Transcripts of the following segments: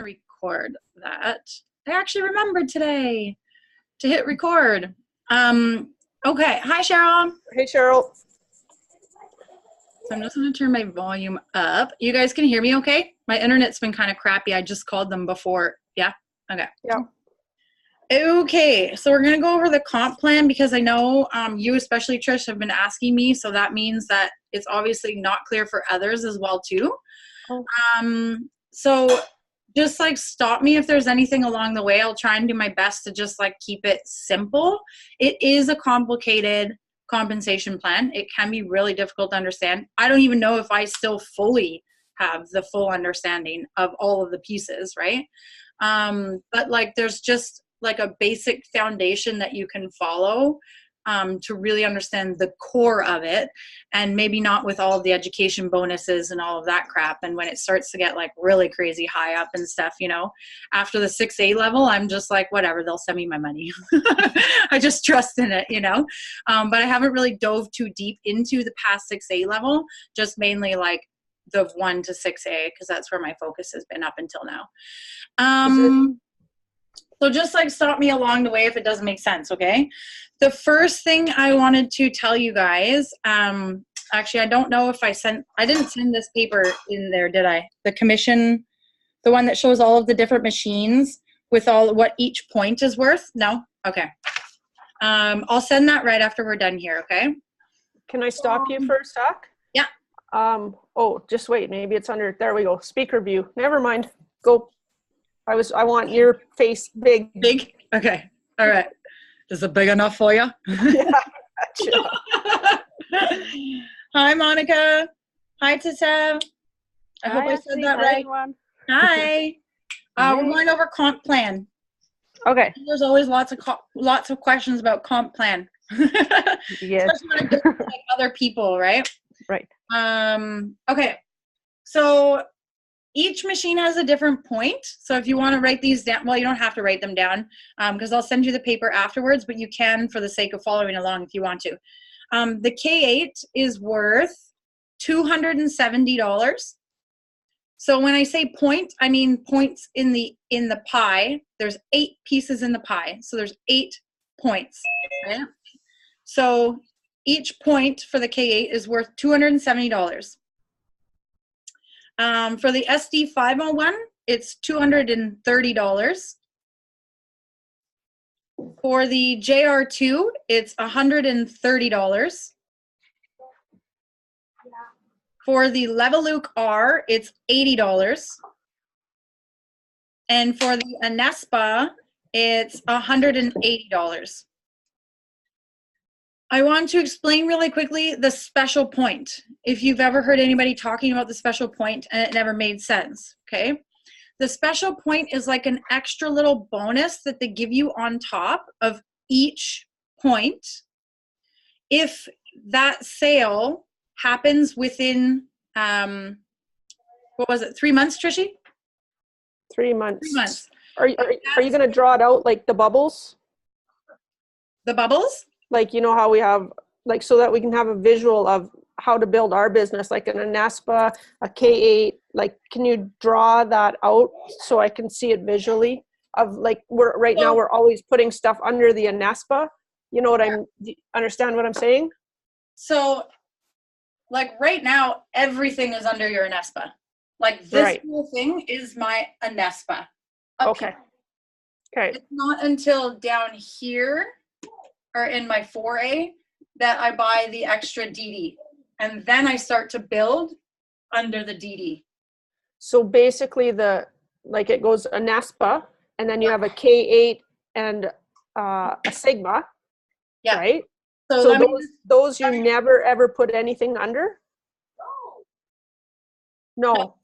record that. I actually remembered today to hit record. Okay. Hi, Cheryl. Hey, Cheryl. So I'm just going to turn my volume up. You guys can hear me okay? My internet's been kind of crappy. I just called them before. Yeah? Okay. Yeah. Okay. So we're going to go over the comp plan because I know you, especially Trish, have been asking me. So that means that it's obviously not clear for others as well, too. Oh. So just like stop me if there's anything along the way. I'll try and do my best to just like keep it simple. It is a complicated compensation plan. It can be really difficult to understand. I don't even know if I still fully have the full understanding of all of the pieces, right? But like there's just like a basic foundation that you can follow to really understand the core of it, and maybe not with all of the education bonuses and all of that crap. And when it starts to get like really crazy high up and stuff, you know, after the 6A level, I'm just like, whatever, they'll send me my money. I just trust in it, you know. But I haven't really dove too deep into the past 6A level, just mainly like the 1 to 6A, because that's where my focus has been up until now. So just like stop me along the way if it doesn't make sense, okay? The first thing I wanted to tell you guys, actually I don't know if I didn't send this paper in there, did I? The commission, the one that shows all of the different machines with all what each point is worth? No? Okay. I'll send that right after we're done here, okay? Can I stop you for a sec? Yeah. Oh, just wait. Maybe it's under, there we go. Speaker view. Never mind. Go. I want your face big. Big? Okay. All right. Is it big enough for you? Yeah. Hi, Monica. Hi, Tessa. I hope I said that right. Hi. We're going over comp plan. Okay. There's always lots of questions about comp plan. Yes. Especially when it goes to, like, other people, right? Right. Okay. So each machine has a different point. So if you want to write these down, well, you don't have to write them down because I'll send you the paper afterwards, but you can for the sake of following along if you want to. The K8 is worth $270. So when I say point, I mean points in the pie. There's 8 pieces in the pie. So there's 8 points. Right? So each point for the K8 is worth $270. For the SD501, it's $230. For the JR2, it's $130. For the Leveluke R, it's $80. And for the Anespa, it's $180. I want to explain really quickly the special point. If you've ever heard anybody talking about the special point and it never made sense, okay? The special point is like an extra little bonus that they give you on top of each point if that sale happens within, what was it, 3 months, Trishy? 3 months. 3 months. Are you going to draw it out like the bubbles? The bubbles? Like, you know how we have, like, so that we can have a visual of how to build our business, like an Anespa, a K8, like, can you draw that out so I can see it visually? Of like, now we're always putting stuff under the Anespa. You know what understand what I'm saying? So, like right now, everything is under your Anespa. Like this whole thing is my Anespa. Okay. Okay. It's not until down here, or in my 4A, that I buy the extra DD. And then I start to build under the DD. So basically it goes Anespa, and then you have a K8 and a Sigma, right? So those you never ever put anything under? No.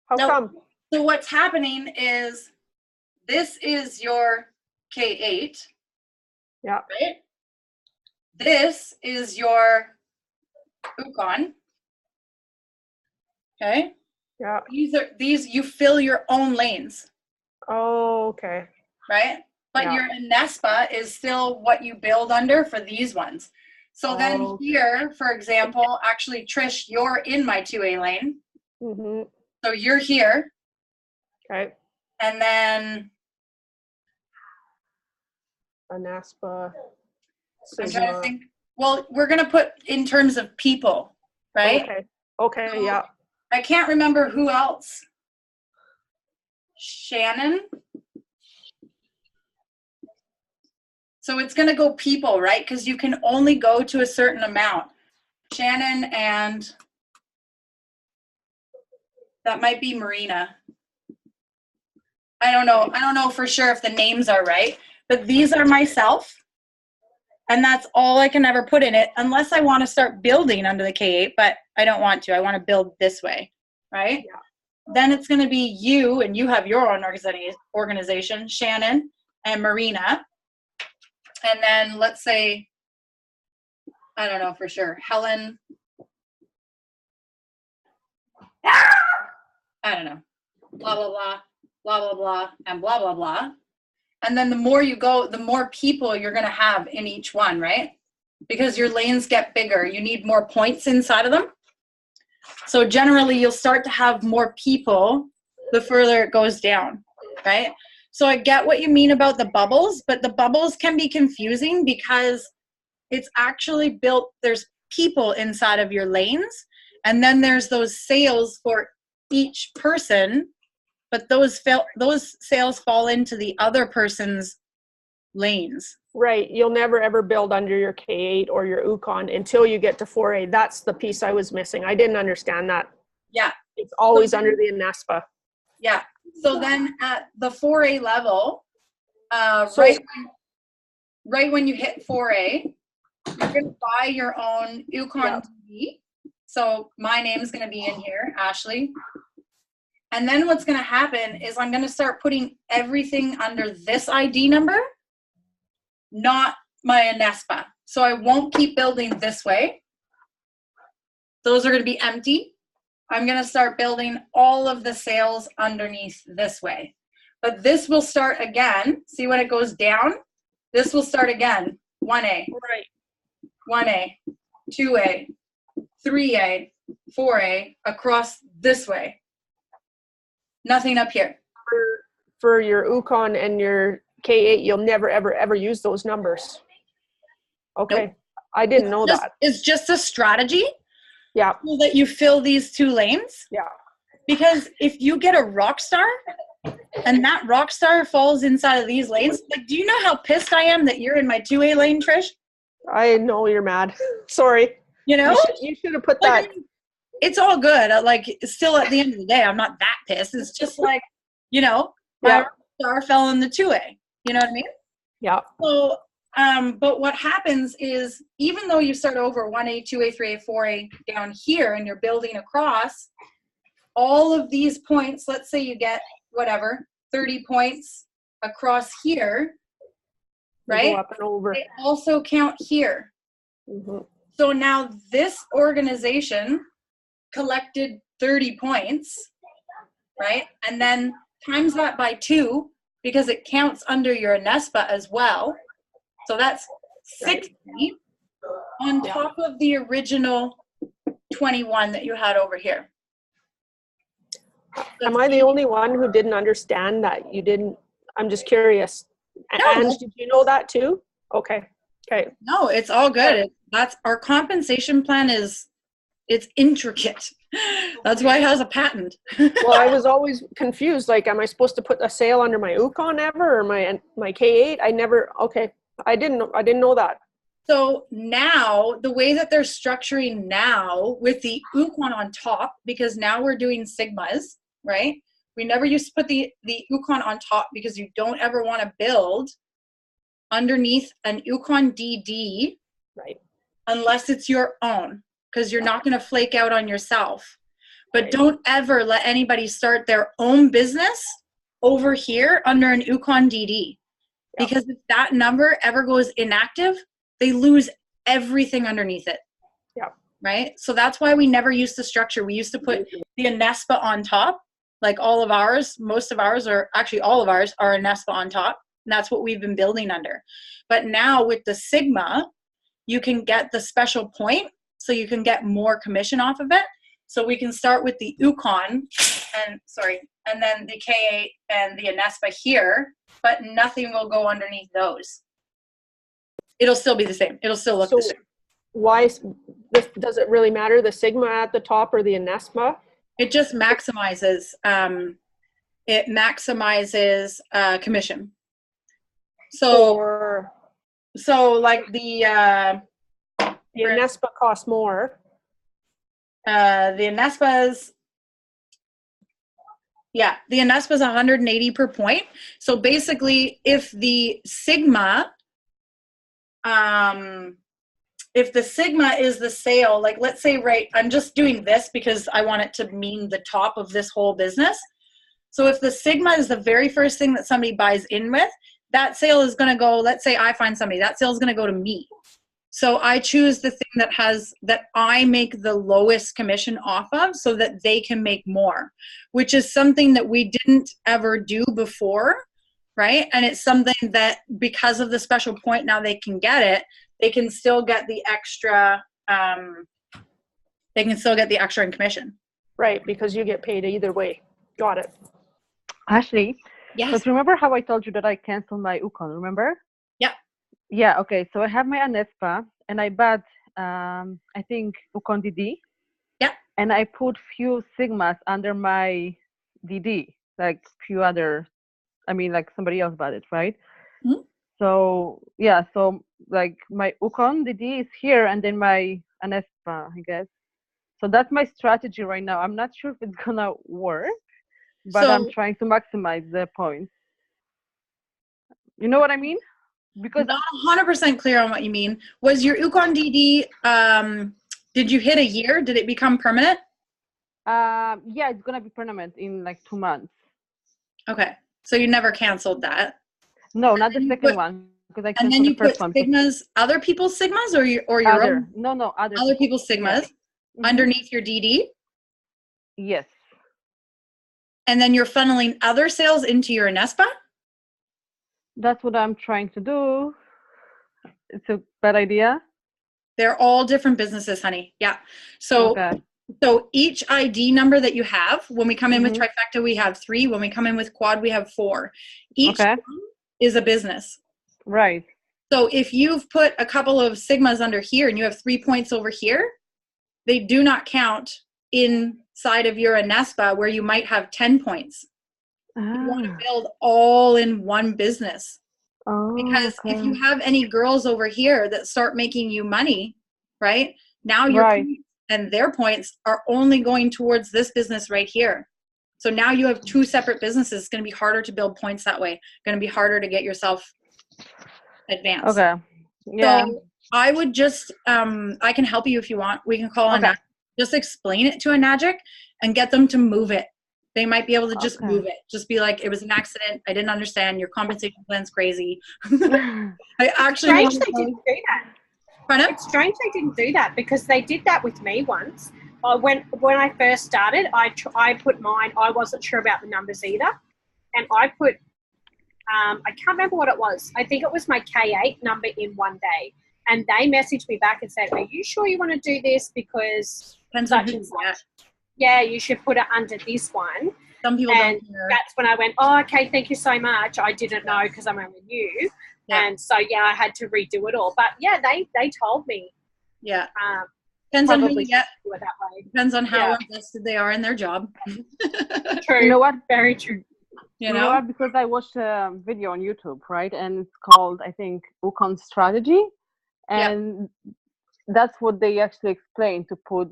How come? So what's happening is this is your K8. Yeah. Right? This is your Ukon. Okay? Yeah. These you fill your own lanes. Oh, okay. Right? But your Anespa is still what you build under for these ones. So then here, for example, actually Trish, you're in my 2A lane. Mm-hmm. So you're here. Okay. And then ANASPA, I'm trying to Sigma. think. Well, we're going to put in terms of people, right? Okay. Okay. So Yeah. I can't remember who else. Shannon. So it's going to go people, right? Because you can only go to a certain amount. Shannon and that might be Marina. I don't know. I don't know for sure if the names are right, but these are myself. And that's all I can ever put in it unless I want to start building under the K8, but I don't want to. I want to build this way, right? Yeah. Then it's going to be you, and you have your own organization, Shannon and Marina. And then let's say, I don't know for sure, Helen. I don't know, blah, blah, blah, blah, blah, blah, and blah, blah, blah. And then the more you go, the more people you're going to have in each one, right? Because your lanes get bigger. You need more points inside of them. So generally, you'll start to have more people the further it goes down, right? So I get what you mean about the bubbles, but the bubbles can be confusing because it's actually built, there's people inside of your lanes, and then there's those sales for each person, but those sales fall into the other person's lanes. Right. You'll never ever build under your K8 or your Ukon until you get to 4A. That's the piece I was missing. I didn't understand that. Yeah. It's always under the ANASPA. Yeah. So then at the 4A level, right when you hit 4A, you're going to buy your own Ukon TV. So my name is going to be in here, Ashley. And then what's going to happen is I'm going to start putting everything under this ID number, not my ANASPA. So I won't keep building this way. Those are going to be empty. I'm going to start building all of the sales underneath this way. But this will start again. See when it goes down? This will start again. 1A. Right. 1A, 2A, 3A, 4A, across this way. Nothing up here. For your Ukon and your K8, you'll never, ever, ever use those numbers. Okay. Nope. I didn't know that. It's just a strategy. Yeah. So that you fill these two lanes. Yeah. Because if you get a rock star and that rock star falls inside of these lanes, like, do you know how pissed I am that you're in my 2A lane, Trish? I know you're mad. Sorry. You know? You should have put that. Like, it's all good. Like, still at the end of the day, I'm not that pissed. It's just like, you know, my star fell in the 2A. You know what I mean? Yeah. So, but what happens is, even though you start over 1A, 2A, 3A, 4A down here and you're building across, all of these points, let's say you get whatever, 30 points across here, right? Go up and over. They also count here. Mm-hmm. So now this organization collected 30 points, right? And then times that by 2 because it counts under your ANASPA as well. So that's 60 on top of the original 21 that you had over here. Am I the only one who didn't understand that? You didn't? I'm just curious. No. And did you know that too? Okay. Okay. No, it's all good. That's our compensation plan it's intricate. That's why it has a patent. Well, I was always confused. Like, am I supposed to put a sale under my Ukon ever or my K8? I never. Okay. I didn't know that. So now the way that they're structuring now with the Ukon on top, because now we're doing Sigmas, right? We never used to put the Ukon on top because you don't ever want to build underneath an Ukon DD, right? Unless it's your own, because you're not going to flake out on yourself. But don't ever let anybody start their own business over here under an Ukon DD. Yep. Because if that number ever goes inactive, they lose everything underneath it. Yeah. Right? So that's why we never used to structure. We used to put the ANASPA on top. Like all of ours, most of ours, or actually all of ours are ANASPA on top. And that's what we've been building under. But now with the Sigma, you can get the special point. So you can get more commission off of it. So we can start with the Ukon. And sorry, and then the K8 and the Anespa here, but nothing will go underneath those. It'll still be the same. It'll still look the same. Why does it really matter, the Sigma at the top or the Anespa? It just maximizes commission. So like the Anespa costs more. The Anespa's, the Anespa's 180 per point. So basically, if the Sigma is the sale, like let's say, right, I'm just doing this because I want it to mean the top of this whole business. So if the Sigma is the very first thing that somebody buys in with, that sale is going to go, let's say I find somebody, that sale is going to go to me. So I choose the thing that I make the lowest commission off of so that they can make more, which is something that we didn't ever do before, right? And it's something that because of the special point, now they can get it. They can still get the extra, in commission. Right, because you get paid either way. Got it. Ashley, yes. But remember how I told you that I canceled my Ukon, remember? Yeah. Yeah, okay. So I have my Anespa and I bought, I think, Ukon DD. Yeah. And I put few Sigmas under my DD, like few other, like somebody else bought it, right? Mm-hmm. So, yeah, so like my Ukon DD is here and then my Anespa, I guess. So that's my strategy right now. I'm not sure if it's gonna work, but I'm trying to maximize the points. You know what I mean? Because not 100% clear on what you mean. Was your Ukon DD, did you hit a year? Did it become permanent? Yeah, it's gonna be permanent in like 2 months. Okay, so you never canceled that? No, not the second one, because I canceled and then you the first put one. Sigmas, other people's Sigmas, or your other, own? No, other people's Sigmas underneath your DD? Yes. And then you're funneling other sales into your Anespa? That's what I'm trying to do. It's a bad idea. They're all different businesses, honey. Yeah. So, So each ID number that you have, when we come in with Trifecta, we have 3. When we come in with Quad, we have 4. Each one is a business. Right. So if you've put a couple of Sigmas under here and you have 3 points over here, they do not count inside of your Anespa where you might have 10 points. You want to build all in one business. Because if you have any girls over here that start making you money, right? Now your points and their points are only going towards this business right here. So now you have 2 separate businesses. It's going to be harder to build points that way. Going to be harder to get yourself advanced. Okay. Yeah. So I would just, I can help you if you want. We can call on that. Just explain it to a Nagic and get them to move it. They might be able to just move it. Just be like, it was an accident. I didn't understand. Your compensation plan's crazy. I actually didn't do that. Pardon? It's strange they didn't do that because they did that with me once. When I first started, I put mine. I wasn't sure about the numbers either, and I put I can't remember what it was. I think it was my K8 number in one day, and they messaged me back and said, "Are you sure you want to do this? Because such and such. Yeah, you should put it under this one." Some people and don't care. That's when I went, "Oh, okay, thank you so much. I didn't know because I'm only new." Yeah. And so, I had to redo it all. But, they told me. Yeah. Depends on who you get. Do it that way. Depends on how invested they are in their job. True. You know what? Very true. You know what? Because I watched a video on YouTube, right? And it's called, I think, Ukon Strategy. And that's what they actually explain, to put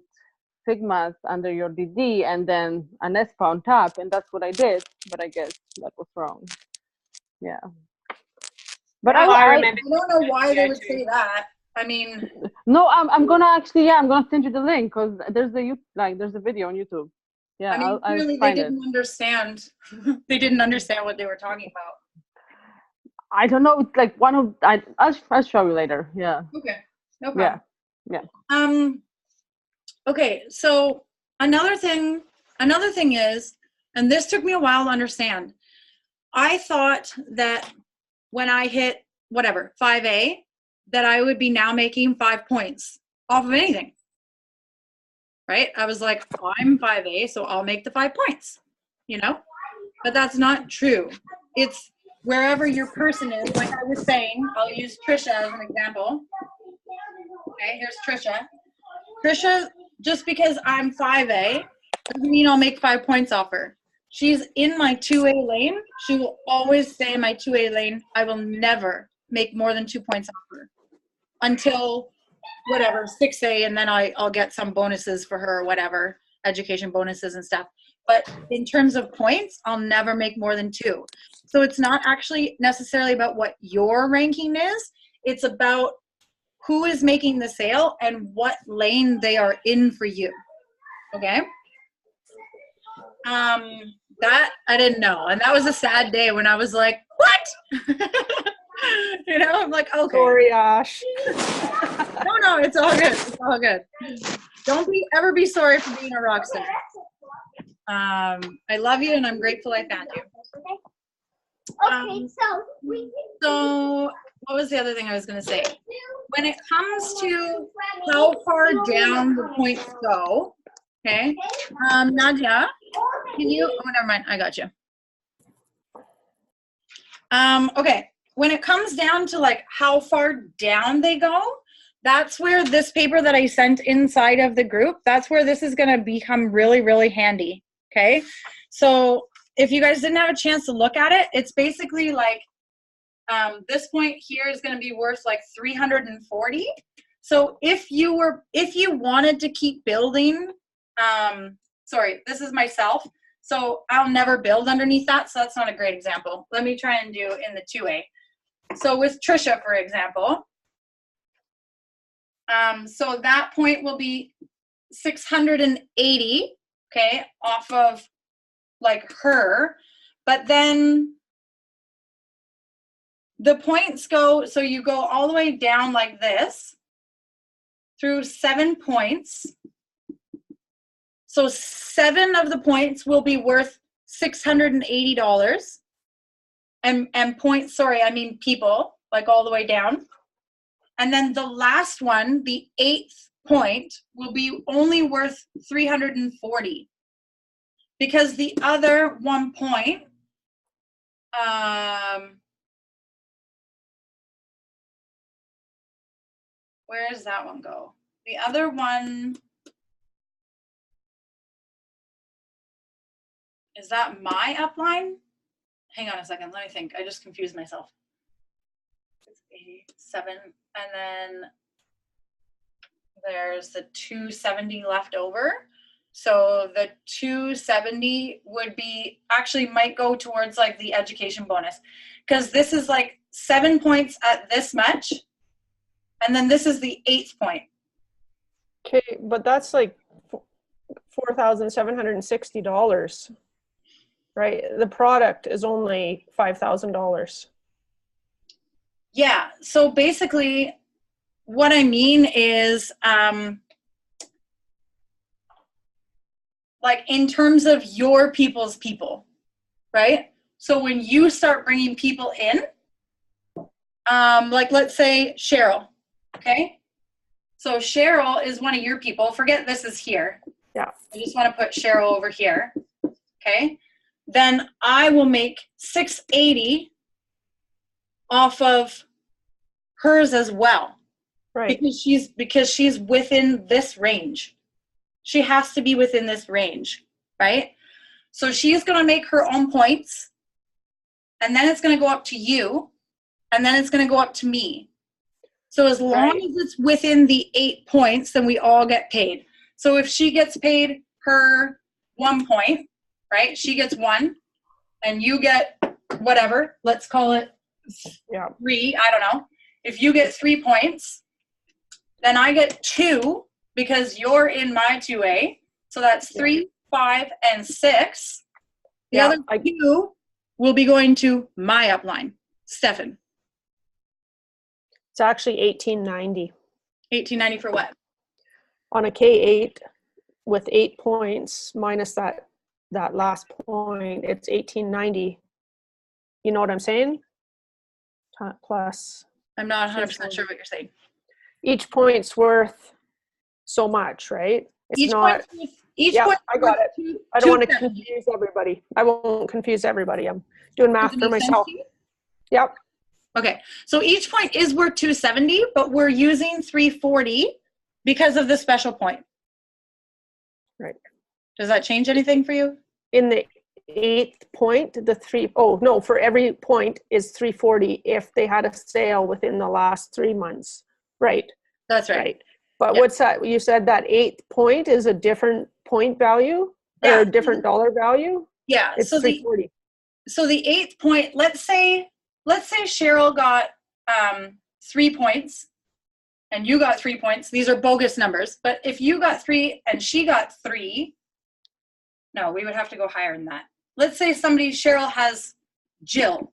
Sigmas under your DD and then an Anespa on top. And that's what I did. But I guess that was wrong. Yeah. But I remember. I don't know why they would say that. I mean, no, I'm gonna actually, I'm gonna send you the link because there's a video on YouTube. Yeah, I mean, clearly they didn't understand. They didn't understand what they were talking about. I don't know. It's like one of I'll show you later. Yeah. Okay. No problem. Yeah. Okay. So another thing is, and this took me a while to understand. I thought that when I hit 5A, that I would be now making 5 points off of anything. Right? I was like, I'm 5A, so I'll make the 5 points, but that's not true. It's wherever your person is. Like I was saying, I'll use Trisha as an example. Okay, here's Trisha. Trisha, just because I'm 5A, doesn't mean I'll make 5 points off her. She's in my 2A lane. She will always stay in my 2A lane. I will never make more than 2 points off her until whatever, 6A, and then I'll get some bonuses for her or whatever, education bonuses and stuff. But in terms of points, I'll never make more than 2. So it's not actually necessarily about what your ranking is. It's about who is making the sale and what lane they are in for you. Okay? That I didn't know. And that was a sad day when I was like, what? You know, I'm like, okay. Sorry, Ash. No, it's all good. It's all good. Don't ever be sorry for being a rock star. I love you and I'm grateful I found you. So what was the other thing I was going to say? When it comes to how far down the points go, okay, Nadia, can you, oh, never mind, I got you. Okay, when it comes down to like how far down they go, that's where this paper that I sent inside of the group, that's where this is going to become really, really handy, okay? So if you guys didn't have a chance to look at it, it's basically like this point here is going to be worth like 340. So if you wanted to keep building, sorry, this is myself. So I'll never build underneath that. So that's not a great example. Let me try and do in the 2A. So with Trisha, for example, so that point will be 680, okay, off of like her, but then the points go, so you go all the way down like this through 7 points. So 7 of the points will be worth $680. And points, sorry, I mean people, like all the way down. And then the last one, the 8th point, will be only worth 340. Because the other 1 point, where does that one go? The other one, is that my upline? Hang on a second, let me think. I just confused myself. It's 87, and then there's the 270 left over. So the 270 would be, actually might go towards like the education bonus, because this is like 7 points at this much, and then this is the 8th point. Okay, but that's like $4,760, right? The product is only $5,000. Yeah, so basically what I mean is, like in terms of your people's people, right? So when you start bringing people in, like let's say Cheryl, okay? So Cheryl is one of your people. Forget this is here. Yeah. I just want to put Cheryl over here, okay? Then I will make 680 off of hers as well. Right. Because she's within this range. She has to be within this range, right? So she's going to make her own points, and then it's going to go up to you, and then it's going to go up to me. So as long as it's within the 8 points, then we all get paid. So if she gets paid her 1 point, right? She gets 1, and you get whatever. Let's call it 3. I don't know. If you get 3 points, then I get 2 because you're in my 2A. So that's 3, 5, and 6. The other 2 will be going to my upline, Stefan. It's actually $1,890. $1,890 for what? On a K8 with 8 points minus that last point, it's $1,890. You know what I'm saying? Plus. I'm not 100% sure what you're saying. Each point's worth so much, right? It's Each not. Each Yeah, point. I got it. Two, I don't want to 270. confuse everybody. I won't confuse everybody. I'm doing math Does it for make sense myself. to you? Yep. Okay, so each point is worth 270, but we're using 340 because of the special point. Right. Does that change anything for you? In the 8th point, for every point is 340 if they had a sale within the last 3 months. Right. That's right. Right. But Yeah. what's that? You said that 8th point is a different point value or Yeah. a different dollar value? Yeah. It's 340. So the 8th point, let's say Cheryl got 3 points and you got 3 points. These are bogus numbers, but if you got 3 and she got 3, no, we would have to go higher than that. Let's say Cheryl has Jill,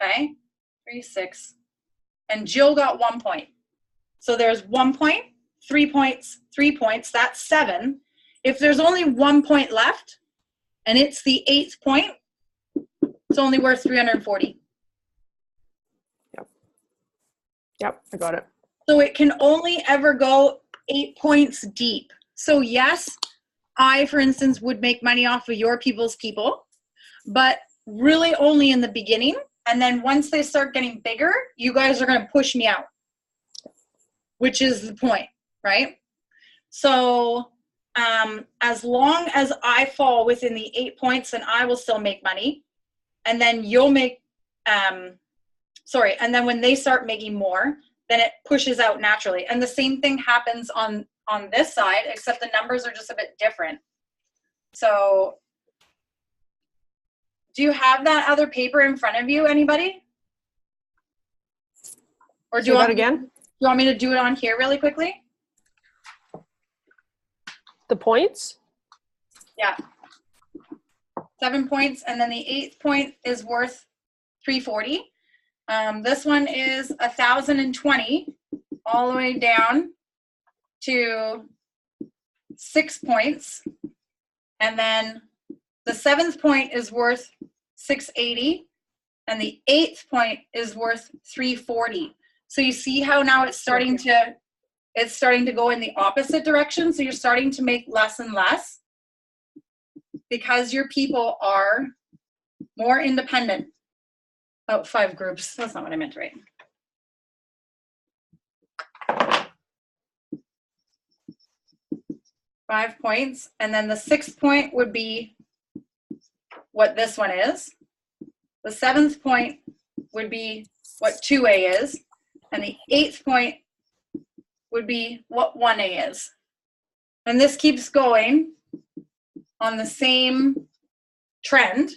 okay? 3, 6, and Jill got 1 point. So there's 1 point, 3 points, 3 points, that's 7. If there's only 1 point left and it's the 8th point, it's only worth 340. Yep, I got it. So it can only ever go 8 points deep. So yes, I, for instance, would make money off of your people's people, but really only in the beginning. And then once they start getting bigger, you guys are going to push me out, which is the point, right? So as long as I fall within the 8 points, then I will still make money. And then you'll make, and then when they start making more, then it pushes out naturally. And the same thing happens on this side, except the numbers are just a bit different. So do you have that other paper in front of you, anybody? Or do you want again? Do you want me to do it on here really quickly? The points? Yeah. 7 points, and then the 8th point is worth 340. This one is 1,020 all the way down to 6 points. And then the 7th point is worth 680. And the 8th point is worth 340. So you see how now it's starting to go in the opposite direction. So you're starting to make less and less because your people are more independent. Oh, 5 groups. That's not what I meant to write. Five points. And then the 6th point would be what this one is. The 7th point would be what 2A is. And the 8th point would be what 1A is. And this keeps going on the same trend.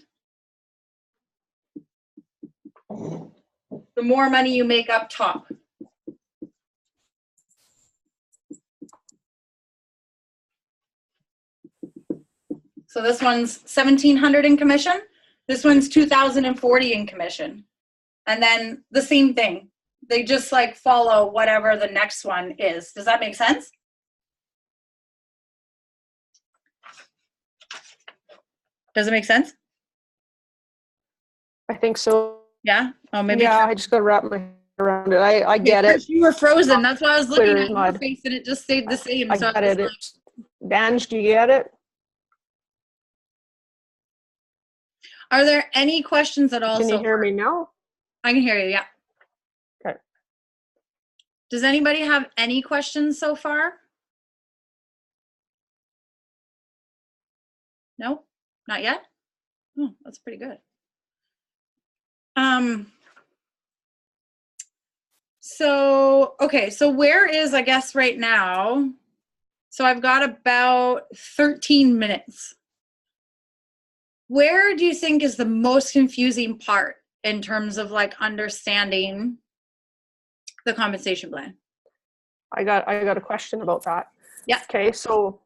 The more money you make up top. So this one's 1,700 in commission. This one's 2,040 in commission. And then the same thing. They just like follow whatever the next one is. Does that make sense? Does it make sense? I think so. Yeah? Oh, maybe. Yeah, I just got to wrap my head around it. I get it. You were frozen. That's why I was looking Clear at as your mud. face and it just stayed the same. I So get was it. like, Danj, do you get it? are there any questions at all? Can you so hear far? me now? I can hear you, yeah. Okay. Does anybody have any questions so far? No, not yet? Oh, that's pretty good. Okay, so where is, I guess right now, so I've got about 13 minutes. Where do you think is the most confusing part in terms of like understanding the compensation plan? I got a question about that. Yeah. Okay, so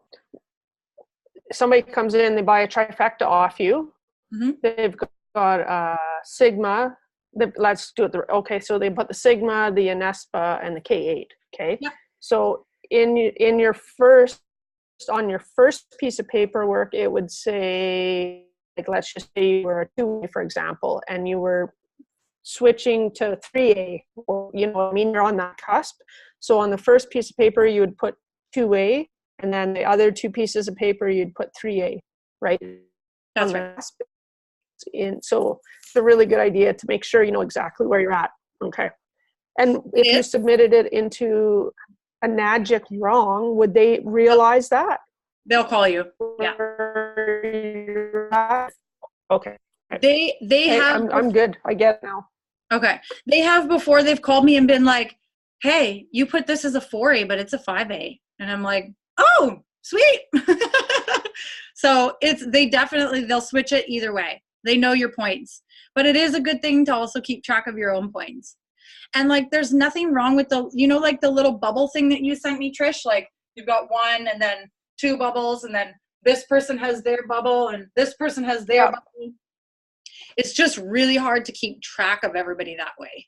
somebody comes in, they buy a trifecta off you. Mm-hmm. They've got Sigma. Let's do it. Okay, so they put the Sigma, the Anespa, and the K8. Okay. Yeah. So on your first piece of paperwork, it would say, like, let's just say you were a 2A, for example, and you were switching to 3A, or, you know what I mean, you're on that cusp. So on the first piece of paper, you would put 2A, and then the other 2 pieces of paper, you'd put 3A, right? That's On the right. last bit. So it's a really good idea to make sure you know exactly where you're at. Okay. And if you is. submitted it into a NAGIC wrong, would they realize that? They'll call you. Yeah. Okay. They Hey, have. I'm good. I get it now. Okay. They have before. They've called me and been like, "Hey, you put this as a 4A, but it's a 5A," and I'm like, "Oh, sweet." So they'll switch it either way. They know your points, but it is a good thing to also keep track of your own points. And like, there's nothing wrong with like the little bubble thing that you sent me, Trish. Like, you've got 1 and then 2 bubbles, and then this person has their bubble and this person has their bubble. It's just really hard to keep track of everybody that way.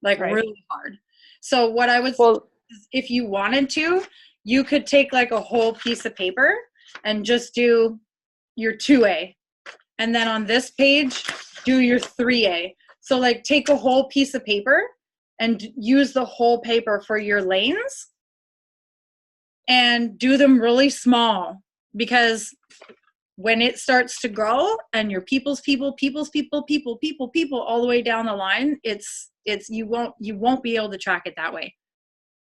Like, really hard. So what I would say is, if you wanted to, you could take like a whole piece of paper and just do your 2A. And then on this page, do your 3A. So like, take a whole piece of paper and use the whole paper for your lanes and do them really small, because when it starts to grow and your people's people all the way down the line, you won't be able to track it that way.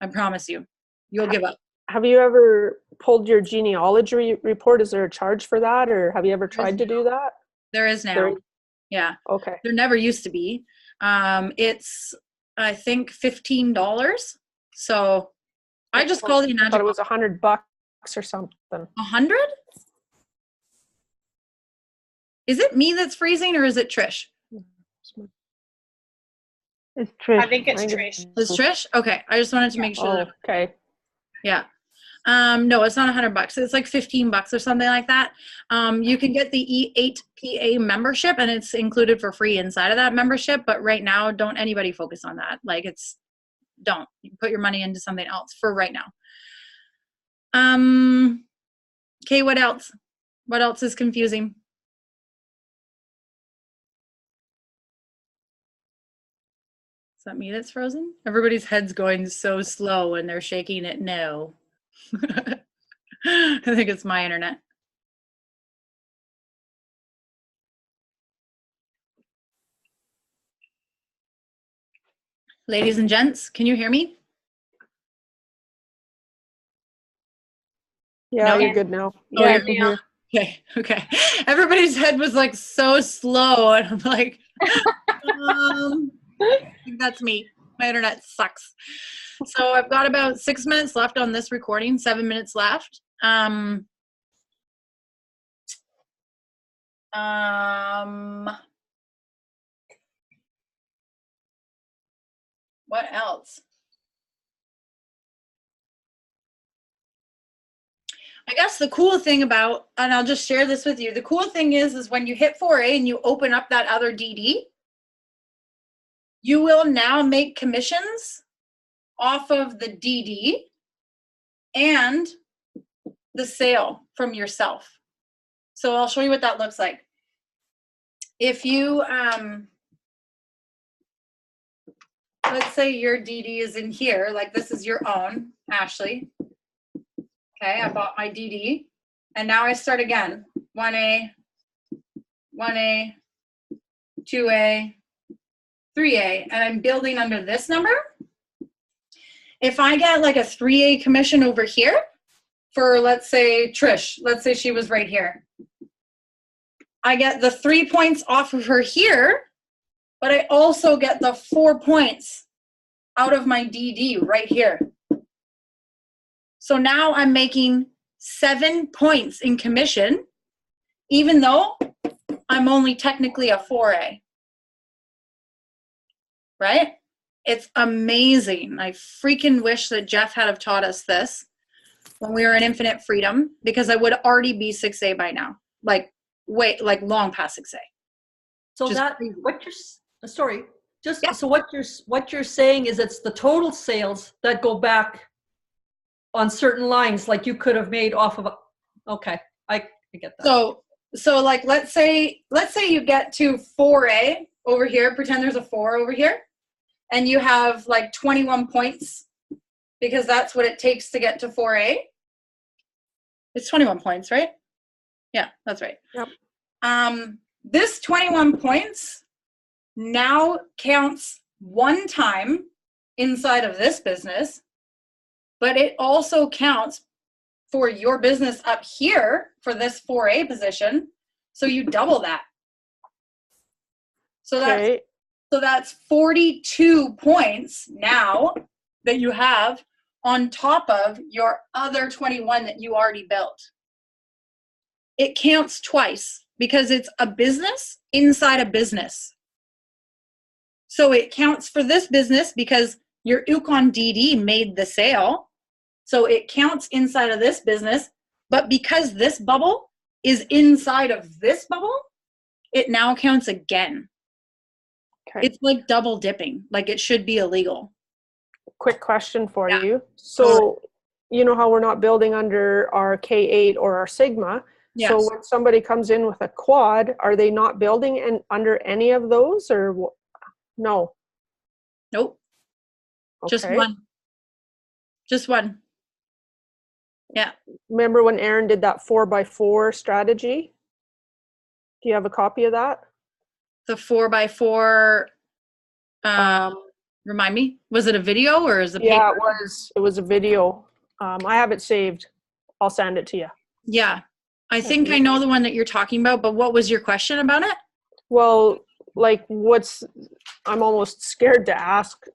I promise you. You'll give up. Have you ever pulled your genealogy report? Is there a charge for that, or have you ever tried to do that? There is now. Yeah. Okay. There never used to be. It's, I think, $15. So I just call the I thought it was $100 or something. 100? Is it me that's freezing, or is it Trish? It's Trish. I think it's Trish. It's Trish? Okay. I just wanted to make sure. Okay. Yeah. No, it's not $100. It's like $15 or something like that. You can get the E8PA membership, and it's included for free inside of that membership. But right now, don't anybody focus on that. Like, don't. You can put your money into something else for right now. Okay, what else? What else is confusing? Is that me that's frozen? Everybody's head's going so slow and they're shaking it no. I think it's my internet. Ladies and gents, can you hear me? Yeah, No? you're good now. Oh, Yeah, you're here. Okay. Everybody's head was like so slow, and I'm like, I think that's me. My internet sucks. So I've got about 6 minutes left on this recording, 7 minutes left. What else? I guess the cool thing about, and I'll just share this with you, the cool thing is when you hit 4A and you open up that other DD, you will now make commissions off of the DD and the sale from yourself. So I'll show you what that looks like. If you, let's say your DD is in here, like this is your own, Ashley. Okay, I bought my DD, and now I start again. 1A, 2A, 3A, and I'm building under this number. If I get like a 3A commission over here for, let's say, Trish, let's say she was right here. I get the 3 points off of her here, but I also get the 4 points out of my DD right here. So now I'm making 7 points in commission, even though I'm only technically a 4A. Right? It's amazing. I freaking wish that Jeff had have taught us this when we were in Infinite Freedom, because I would already be 6A by now. Like long past 6A. So Just that crazy. So what you're saying is it's the total sales that go back on certain lines, like you could have made off of okay, I get that. So like let's say you get to 4A over here, pretend there's a 4 over here, and you have like 21 points, because that's what it takes to get to 4A. It's 21 points, right? Yeah, that's right. Yep. This 21 points now counts one time inside of this business, but it also counts for your business up here for this 4A position. So you double that. So Okay. that's 42 points now that you have on top of your other 21 that you already built. It counts twice because it's a business inside a business. So it counts for this business because your Yukon DD made the sale. So it counts inside of this business, but because this bubble is inside of this bubble, it now counts again. Okay. It's like double dipping. Like it should be illegal. Quick question for Yeah. you. So, you know how we're not building under our K8 or our Sigma. Yes. So when somebody comes in with a quad, are they not building under any of those, or no? Nope. Just Okay. one. Just one. Yeah. Remember when Aaron did that 4x4 strategy? Do you have a copy of that? The 4x4. Remind me. Was it a video or is it paper? Yeah, it was a video. I have it saved. I'll send it to you. Yeah. I think I know the one that you're talking about, but what was your question about it? Well, like I'm almost scared to ask,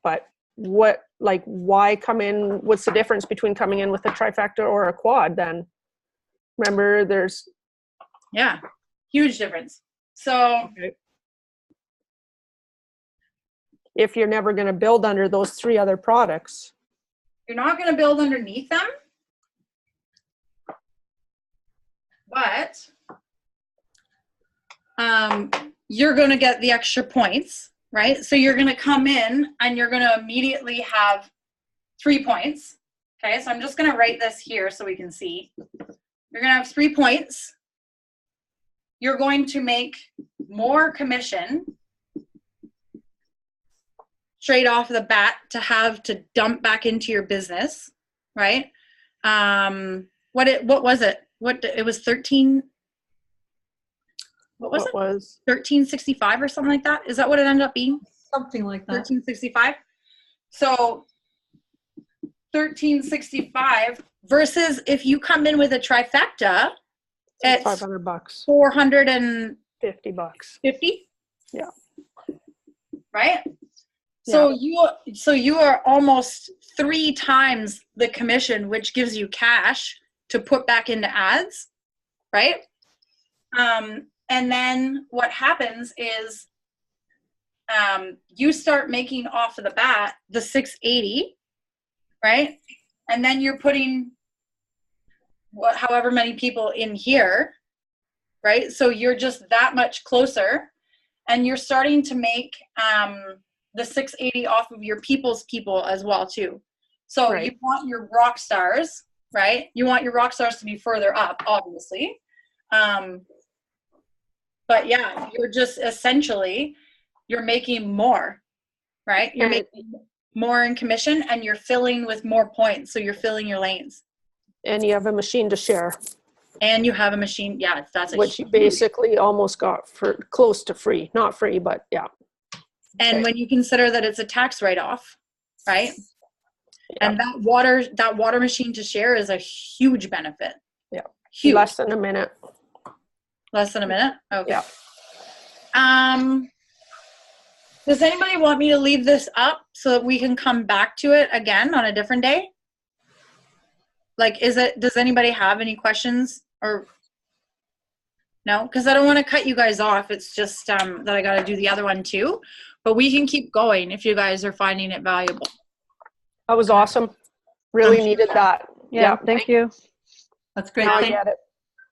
but why come in? What's the difference between coming in with a trifecta or a quad then? Remember, there's... Yeah, huge difference. So if you're never going to build under those three other products. You're not going to build underneath them, but you're going to get the extra points, right? So you're going to come in and you're going to immediately have 3 points. Okay, so I'm just going to write this here so we can see. You're going to have 3 points. You're going to make more commission straight off the bat to have to dump back into your business, right? What was it? It was 13. What was it? 1365 or something like that? Is that what it ended up being? Something like that. 1365. So 1365 versus if you come in with a trifecta, it's $500, $450. $50. Yeah. Right? So you are almost 3 times the commission, which gives you cash to put back into ads, right? And then what happens is you start making off of the bat the 680, right? And then you're putting however many people in here, right? So you're just that much closer, and you're starting to make the 680 off of your people's people as well too. So you want your rock stars, right? You want your rock stars to be further up, obviously. But yeah, you're just essentially, you're making more, right? You're making more in commission and you're filling with more points. So you're filling your lanes. And you have a machine to share. And you have a machine. Yeah, that's which you basically almost got for close to free. Not free, but yeah. And when you consider that it's a tax write-off, right? Yeah. And that water machine to share is a huge benefit. Yeah. Huge. Less than a minute. Less than a minute? Okay. Yeah. Does anybody want me to leave this up so that we can come back to it again on a different day? Like, does anybody have any questions or no? Because I don't want to cut you guys off. It's just that I got to do the other one too. But we can keep going if you guys are finding it valuable. That was awesome. Really needed that. Yeah, thank you. That's great. Now I get it.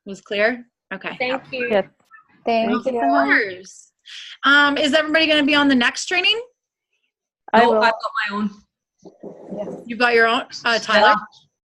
Was clear? Okay. Thank you. Yes. Thank you. Of course. Is everybody going to be on the next training? I No, will. I've got my own. You've got your own, Tyler? Yeah.